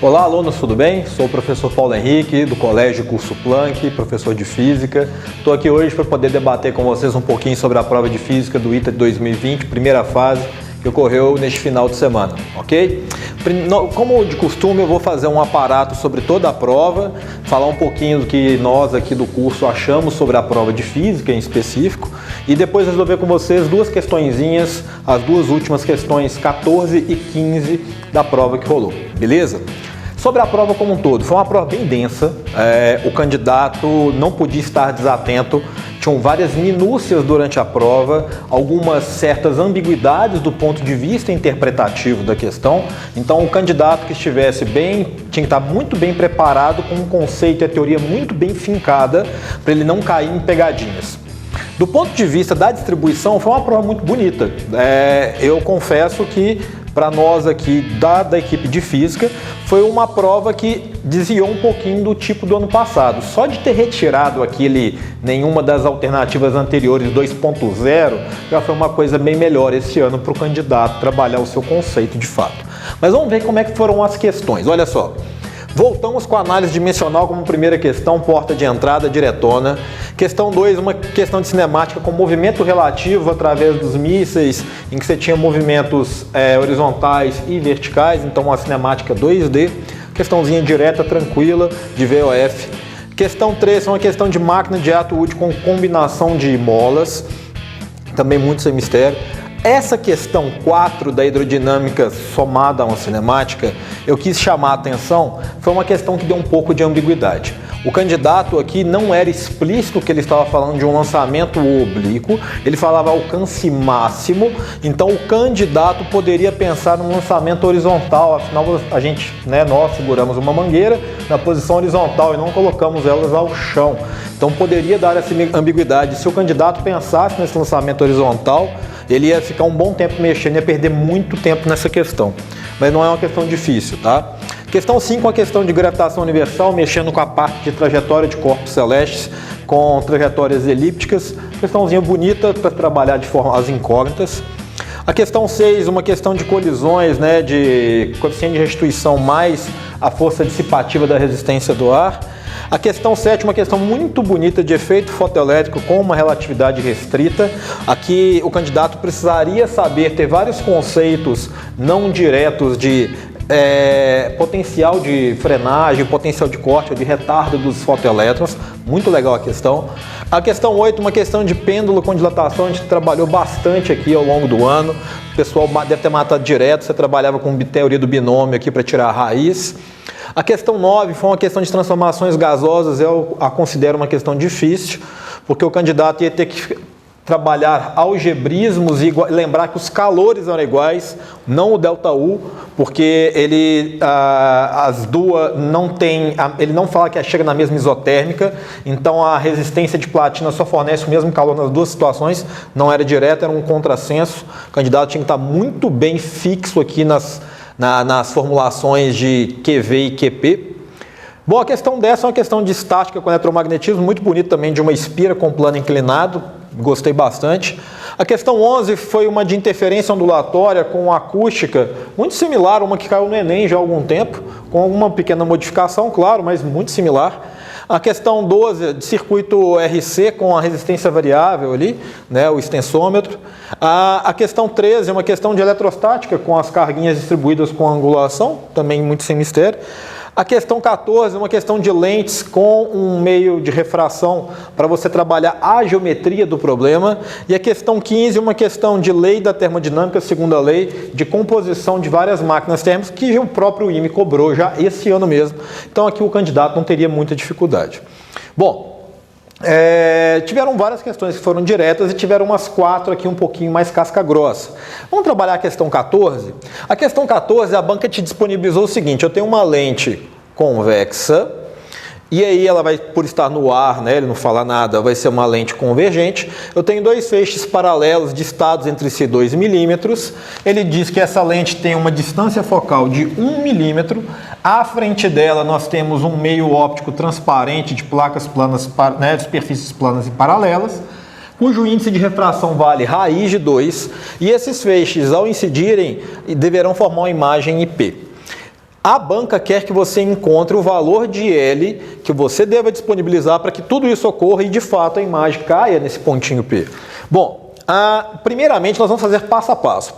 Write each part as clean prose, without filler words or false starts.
Olá, alunos, tudo bem? Sou o professor Paulo Henrique, do Colégio Curso Planck, professor de Física. Estou aqui hoje para poder debater com vocês um pouquinho sobre a prova de Física do ITA de 2020, primeira fase, que ocorreu neste final de semana, ok? Como de costume, eu vou fazer um aparato sobre toda a prova, falar um pouquinho do que nós aqui do curso achamos sobre a prova de Física em específico e depois resolver com vocês duas questõezinhas, as duas últimas questões 14 e 15 da prova que rolou, beleza? Sobre a prova como um todo, foi uma prova bem densa, o candidato não podia estar desatento, tinham várias minúcias durante a prova, algumas certas ambiguidades do ponto de vista interpretativo da questão, então o candidato que estivesse bem, tinha que estar muito bem preparado, com um conceito e a teoria muito bem fincada, para ele não cair em pegadinhas. Do ponto de vista da distribuição, foi uma prova muito bonita, eu confesso que para nós aqui da equipe de Física, foi uma prova que desviou um pouquinho do tipo do ano passado. Só de ter retirado nenhuma das alternativas anteriores 2.0, já foi uma coisa bem melhor esse ano para o candidato trabalhar o seu conceito de fato. Mas vamos ver como é que foram as questões. Olha só. Voltamos com a análise dimensional como primeira questão, porta de entrada, diretona. Questão 2, uma questão de cinemática com movimento relativo através dos mísseis, em que você tinha movimentos horizontais e verticais, então uma cinemática 2D. Questãozinha direta, tranquila, de VOF. Questão 3, uma questão de máquina de ato útil com combinação de molas, também muito sem mistério. Essa questão 4 da hidrodinâmica somada a uma cinemática, eu quis chamar a atenção, foi uma questão que deu um pouco de ambiguidade. O candidato aqui não era explícito que ele estava falando de um lançamento oblíquo, ele falava alcance máximo, então o candidato poderia pensar num lançamento horizontal, afinal nós seguramos uma mangueira na posição horizontal e não colocamos elas ao chão. Então poderia dar essa ambiguidade. Se o candidato pensasse nesse lançamento horizontal, ele ia ficar um bom tempo mexendo, ia perder muito tempo nessa questão. Mas não é uma questão difícil, tá? Questão 5, a questão de gravitação universal, mexendo com a parte de trajetória de corpos celestes, com trajetórias elípticas. Questãozinha bonita para trabalhar de forma as incógnitas. A questão 6, uma questão de colisões, de coeficiente de restituição mais a força dissipativa da resistência do ar. A questão 7, uma questão muito bonita de efeito fotoelétrico com uma relatividade restrita. Aqui o candidato precisaria saber, ter vários conceitos não diretos de potencial de frenagem, potencial de corte ou de retardo dos fotoelétrons. Muito legal a questão. A questão 8, uma questão de pêndulo com dilatação, a gente trabalhou bastante aqui ao longo do ano. O pessoal deve ter matado direto, você trabalhava com teoria do binômio aqui para tirar a raiz. A questão 9 foi uma questão de transformações gasosas, eu a considero uma questão difícil, porque o candidato ia ter que trabalhar algebrismos e lembrar que os calores eram iguais, não o ΔU, porque ele não fala que chega na mesma isotérmica, então a resistência de platina só fornece o mesmo calor nas duas situações, não era direto, era um contrassenso. O candidato tinha que estar muito bem fixo aqui nas formulações de QV e QP. Bom, a questão 10 é uma questão de estática com eletromagnetismo, muito bonito também, de uma espira com plano inclinado, gostei bastante. A questão 11 foi uma de interferência ondulatória com acústica, muito similar a uma que caiu no Enem já há algum tempo, com alguma pequena modificação, claro, mas muito similar. A questão 12, de circuito RC com a resistência variável ali, o extensômetro. A questão 13 é uma questão de eletrostática com as carguinhas distribuídas com angulação, também muito sem mistério. A questão 14 é uma questão de lentes com um meio de refração para você trabalhar a geometria do problema. E a questão 15 é uma questão de lei da termodinâmica, segunda lei, de composição de várias máquinas térmicas, que o próprio IME cobrou já esse ano mesmo. Então aqui o candidato não teria muita dificuldade. Bom, tiveram várias questões que foram diretas e tiveram umas 4 aqui um pouquinho mais casca grossa. Vamos trabalhar a questão 14? A questão 14, a banca te disponibilizou o seguinte: eu tenho uma lente convexa, e aí ela vai, por estar no ar, ele não fala nada, vai ser uma lente convergente. Eu tenho dois feixes paralelos distados entre si 2 milímetros. Ele diz que essa lente tem uma distância focal de 1 milímetro. À frente dela nós temos um meio óptico transparente de placas planas, de superfícies planas e paralelas, cujo índice de refração vale raiz de 2, e esses feixes, ao incidirem, deverão formar uma imagem IP. A banca quer que você encontre o valor de L que você deva disponibilizar para que tudo isso ocorra e, de fato, a imagem caia nesse pontinho P. Bom, primeiramente nós vamos fazer passo a passo.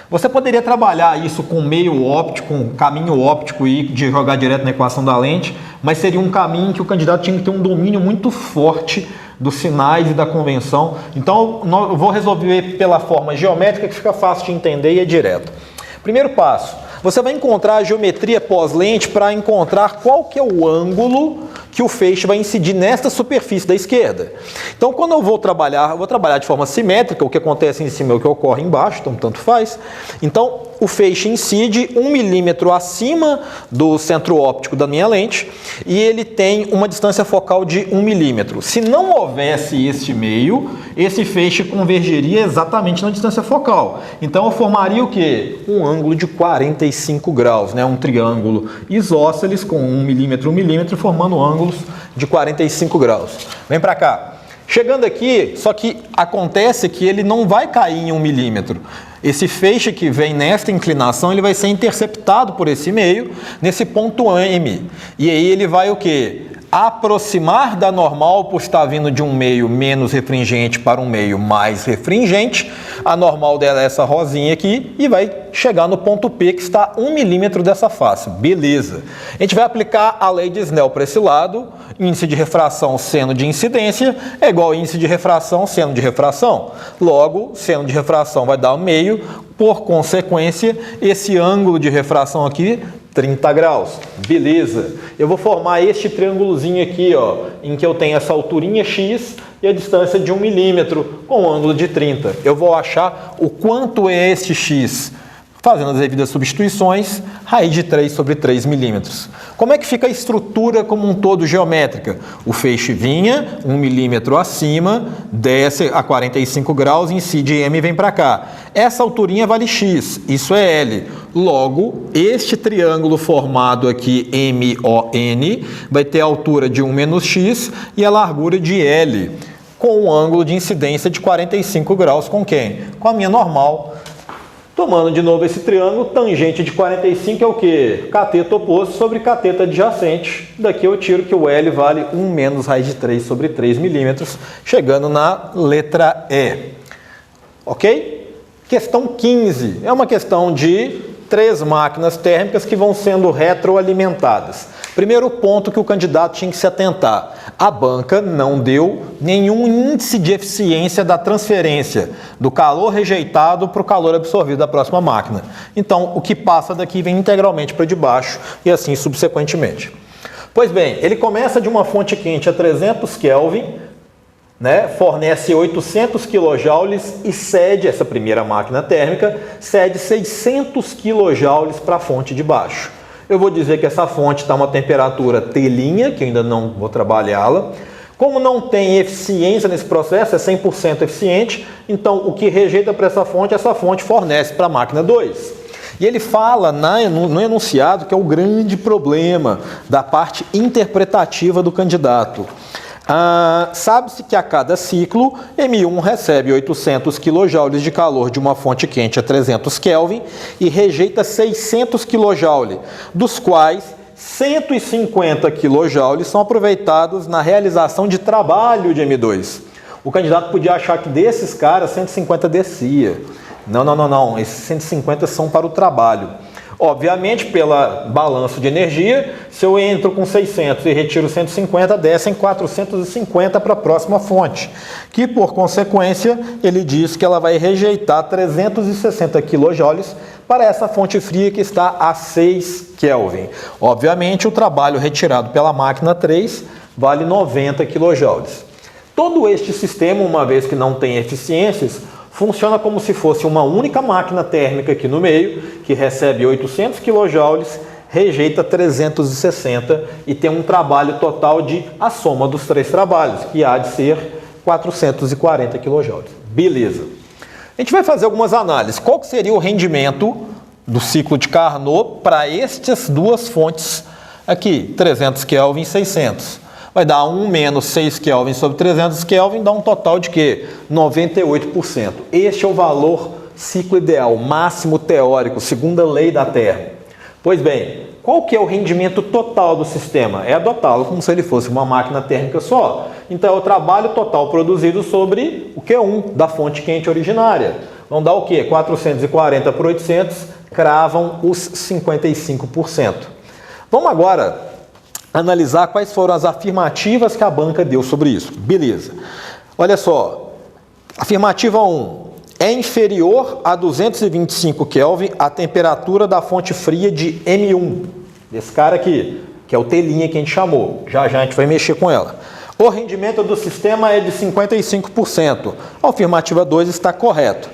Você poderia trabalhar isso com meio óptico, um caminho óptico e de jogar direto na equação da lente, mas seria um caminho que o candidato tinha que ter um domínio muito forte dos sinais e da convenção. Então, eu vou resolver pela forma geométrica que fica fácil de entender e é direto. Primeiro passo, você vai encontrar a geometria pós-lente para encontrar qual que é o ângulo que o feixe vai incidir nesta superfície da esquerda. Então, quando eu vou trabalhar de forma simétrica, o que acontece em cima é o que ocorre embaixo, então tanto faz. Então, o feixe incide 1 milímetro acima do centro óptico da minha lente e ele tem uma distância focal de 1 milímetro. Se não houvesse este meio, esse feixe convergeria exatamente na distância focal. Então, eu formaria o quê? Um ângulo de 45 graus, né? Um triângulo isósceles com 1 milímetro, formando ângulos de 45 graus. Vem para cá. Chegando aqui, só que acontece que ele não vai cair em 1 milímetro. Esse feixe que vem nesta inclinação, ele vai ser interceptado por esse meio, nesse ponto M. E aí ele vai o quê? Aproximar da normal por estar vindo de um meio menos refringente para um meio mais refringente. A normal dela é essa rosinha aqui e vai chegar no ponto P que está 1 milímetro dessa face. Beleza. A gente vai aplicar a lei de Snell para esse lado. Índice de refração seno de incidência é igual a índice de refração seno de refração. Logo, seno de refração vai dar o meio. Por consequência, esse ângulo de refração aqui 30 graus. Beleza. Eu vou formar este triângulozinho aqui, ó, em que eu tenho essa alturinha X e a distância de 1 milímetro com um ângulo de 30. Eu vou achar o quanto é este X. Fazendo as devidas substituições, raiz de 3 sobre 3 milímetros. Como é que fica a estrutura como um todo geométrica? O feixe vinha 1 milímetro acima, desce a 45 graus, incide M e vem para cá. Essa alturinha vale X, isso é L. Logo, este triângulo formado aqui, MON, vai ter a altura de 1 menos X e a largura de L, com um ângulo de incidência de 45 graus com quem? Com a minha normal. Tomando de novo esse triângulo, tangente de 45 é o quê? Cateto oposto sobre cateto adjacente. Daqui eu tiro que o L vale 1 menos raiz de 3 sobre 3 milímetros, chegando na letra E. Ok? Questão 15. É uma questão de 3 máquinas térmicas que vão sendo retroalimentadas. Primeiro ponto que o candidato tinha que se atentar. A banca não deu nenhum índice de eficiência da transferência do calor rejeitado para o calor absorvido da próxima máquina. Então, o que passa daqui vem integralmente para debaixo e assim subsequentemente. Pois bem, ele começa de uma fonte quente a 300 Kelvin, né, fornece 800 kJ e cede, essa primeira máquina térmica, cede 600 kJ para a fonte de baixo. Eu vou dizer que essa fonte está a uma temperatura telinha, que eu ainda não vou trabalhá-la. Como não tem eficiência nesse processo, é 100% eficiente, então o que rejeita para essa fonte fornece para a máquina 2. E ele fala no enunciado que é o grande problema da parte interpretativa do candidato. Sabe-se que a cada ciclo, M1 recebe 800 kJ de calor de uma fonte quente a 300 Kelvin e rejeita 600 kJ, dos quais 150 kJ são aproveitados na realização de trabalho de M2. O candidato podia achar que desses caras 150 descia. Não. Esses 150 são para o trabalho. Obviamente, pela balanço de energia, se eu entro com 600 e retiro 150, descem 450 para a próxima fonte, que por consequência ele diz que ela vai rejeitar 360 kJ para essa fonte fria que está a 6 Kelvin. Obviamente, o trabalho retirado pela máquina 3 vale 90 kJ. Todo este sistema, uma vez que não tem eficiências, funciona como se fosse uma única máquina térmica aqui no meio, que recebe 800 kJ, rejeita 360 e tem um trabalho total de a soma dos 3 trabalhos, que há de ser 440 kJ. Beleza. A gente vai fazer algumas análises. Qual que seria o rendimento do ciclo de Carnot para estas duas fontes aqui, 300 Kelvin e 600? Vai dar 1 menos 6 Kelvin sobre 300 Kelvin, dá um total de quê? 98%. Este é o valor ciclo ideal, máximo teórico, segunda lei da Terra. Pois bem, qual que é o rendimento total do sistema? É adotá-lo como se ele fosse uma máquina térmica só. Então é o trabalho total produzido sobre o Q1 da fonte quente originária. Vão dar o quê? 440 por 800, cravam os 55%. Vamos agora analisar quais foram as afirmativas que a banca deu sobre isso. Beleza. Olha só. Afirmativa 1. É inferior a 225 Kelvin a temperatura da fonte fria de M1. Desse cara aqui, que é o telinha que a gente chamou. Já a gente vai mexer com ela. O rendimento do sistema é de 55%. A afirmativa 2 está correto.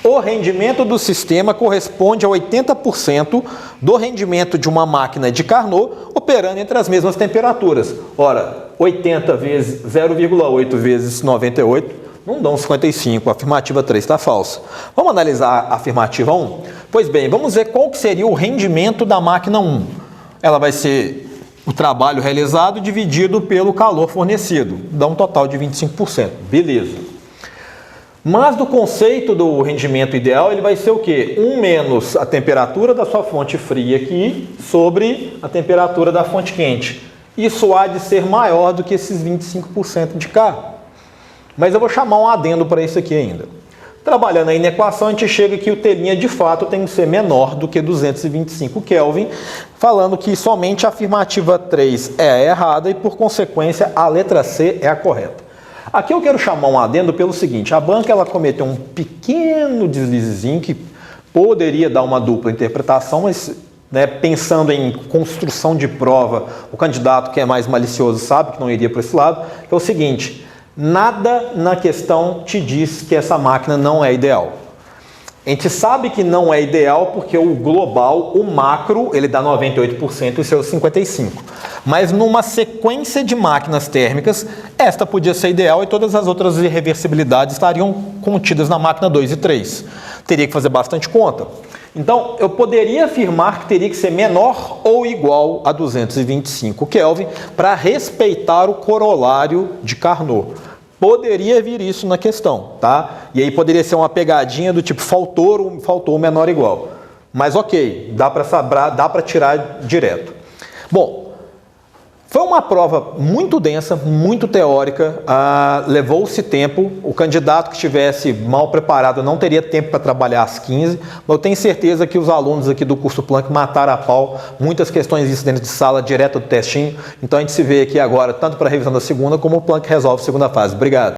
O rendimento do sistema corresponde a 80% do rendimento de uma máquina de Carnot operando entre as mesmas temperaturas. Ora, 80 vezes 0,8 vezes 98 não dão 55. A afirmativa 3 está falsa. Vamos analisar a afirmativa 1? Pois bem, vamos ver qual que seria o rendimento da máquina 1. Ela vai ser o trabalho realizado dividido pelo calor fornecido. Dá um total de 25%. Beleza. Mas do conceito do rendimento ideal, ele vai ser o quê? 1 menos a temperatura da sua fonte fria aqui sobre a temperatura da fonte quente. Isso há de ser maior do que esses 25% de cá. Mas eu vou chamar um adendo para isso aqui ainda. Trabalhando aí na equação, a gente chega que o telinha de fato tem que ser menor do que 225 Kelvin, falando que somente a afirmativa 3 é a errada e, por consequência, a letra C é a correta. Aqui eu quero chamar um adendo pelo seguinte: a banca ela cometeu um pequeno deslizezinho que poderia dar uma dupla interpretação, mas pensando em construção de prova, o candidato que é mais malicioso sabe que não iria para esse lado, que é o seguinte: nada na questão te diz que essa máquina não é ideal. A gente sabe que não é ideal porque o global, o macro, ele dá 98% e seus 55%. Mas numa sequência de máquinas térmicas, esta podia ser ideal e todas as outras irreversibilidades estariam contidas na máquina 2 e 3. Teria que fazer bastante conta. Então, eu poderia afirmar que teria que ser menor ou igual a 225 Kelvin para respeitar o corolário de Carnot. Poderia vir isso na questão, tá? E aí poderia ser uma pegadinha do tipo faltou o menor igual. Mas ok, dá para tirar direto. Bom, foi uma prova muito densa, muito teórica, levou-se tempo. O candidato que estivesse mal preparado não teria tempo para trabalhar às 15, mas eu tenho certeza que os alunos aqui do curso Planck mataram a pau muitas questões disso dentro de sala, direto do testinho. Então a gente se vê aqui agora, tanto para a revisão da segunda, como o Planck resolve a segunda fase. Obrigado.